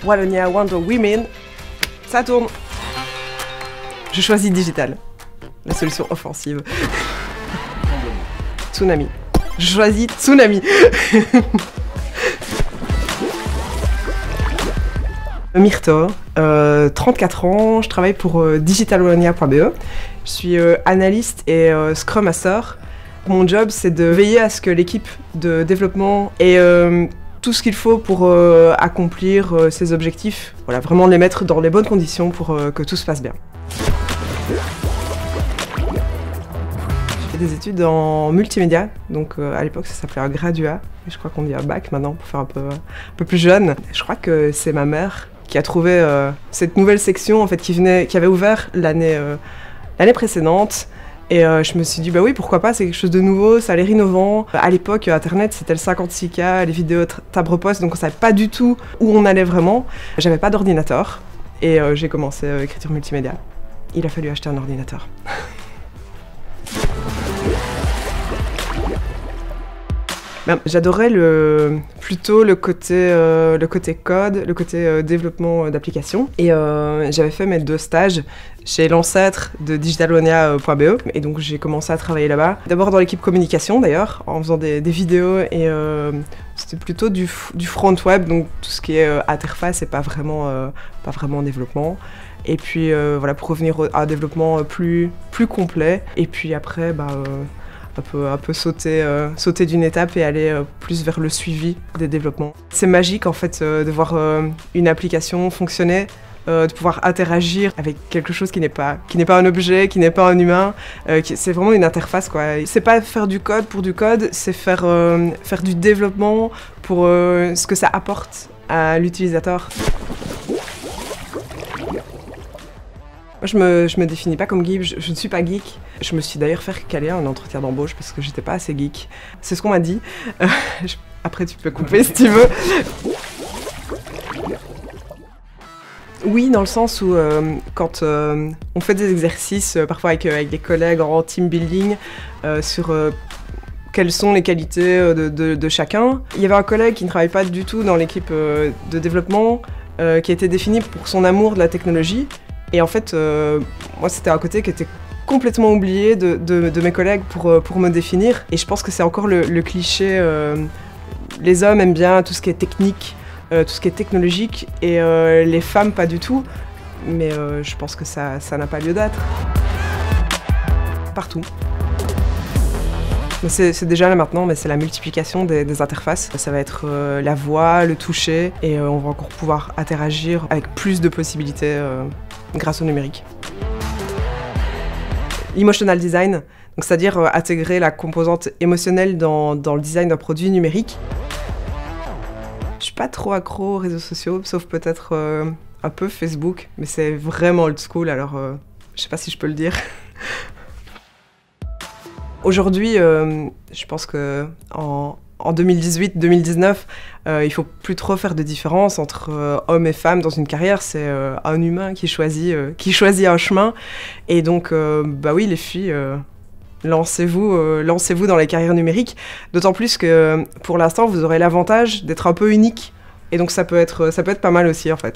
Wallonia Wonder Women, ça tourne. Je choisis digital, la solution offensive. Tsunami. Je choisis Tsunami. Myrto, 34 ans, je travaille pour digitalwallonia.be. Je suis analyste et Scrum Master. Mon job, c'est de veiller à ce que l'équipe de développement ait tout ce qu'il faut pour accomplir ses objectifs. Voilà, vraiment les mettre dans les bonnes conditions pour que tout se passe bien. J'ai fait des études en multimédia, donc à l'époque ça s'appelait un graduat, et je crois qu'on dit un bac maintenant pour faire un peu plus jeune. Je crois que c'est ma mère qui a trouvé cette nouvelle section en fait, qui avait ouvert l'année précédente. Et je me suis dit, bah oui, pourquoi pas, c'est quelque chose de nouveau, ça a l'air innovant. À l'époque, Internet, c'était le 56K, les vidéos timbre-poste, donc on savait pas du tout où on allait vraiment. J'avais pas d'ordinateur, et j'ai commencé écriture multimédia. Il a fallu acheter un ordinateur. J'adorais plutôt le côté code, le côté développement d'applications. Et j'avais fait mes 2 stages chez l'ancêtre de digitalwallonia.be. Et donc j'ai commencé à travailler là-bas. D'abord dans l'équipe communication d'ailleurs, en faisant des vidéos. Et c'était plutôt du front web, donc tout ce qui est interface et pas vraiment développement. Et puis voilà, pour revenir à un développement plus complet. Et puis après, un peu sauter d'une étape et aller plus vers le suivi des développements. C'est magique en fait de voir une application fonctionner, de pouvoir interagir avec quelque chose qui n'est pas un objet, qui n'est pas un humain. C'est vraiment une interface quoi. C'est pas faire du code pour du code, c'est faire du développement pour ce que ça apporte à l'utilisateur. Moi, je me définis pas comme geek, je ne suis pas geek. Je me suis d'ailleurs fait caler un entretien d'embauche parce que j'étais pas assez geek. C'est ce qu'on m'a dit. Après, tu peux couper si tu veux. Oui, dans le sens où quand on fait des exercices, parfois avec des collègues en team building, sur quelles sont les qualités de chacun. Il y avait un collègue qui ne travaille pas du tout dans l'équipe de développement, qui a été défini pour son amour de la technologie. Et en fait, moi, c'était un côté qui était complètement oublié de mes collègues pour me définir. Et je pense que c'est encore le cliché. Les hommes aiment bien tout ce qui est technique, tout ce qui est technologique, et les femmes pas du tout. Mais je pense que ça n'a pas lieu d'être. Partout. C'est déjà là maintenant, mais c'est la multiplication des interfaces. Ça va être la voix, le toucher, et on va encore pouvoir interagir avec plus de possibilités grâce au numérique. Emotional design, donc c'est-à-dire intégrer la composante émotionnelle dans le design d'un produit numérique. Je suis pas trop accro aux réseaux sociaux, sauf peut-être un peu Facebook, mais c'est vraiment old school, alors je sais pas si je peux le dire. Aujourd'hui, je pense que en 2018-2019, il faut plus trop faire de différence entre hommes et femmes dans une carrière. C'est un humain qui choisit un chemin. Et donc, bah oui, les filles, lancez-vous dans les carrières numériques. D'autant plus que pour l'instant, vous aurez l'avantage d'être un peu unique. Et donc, ça peut être pas mal aussi, en fait.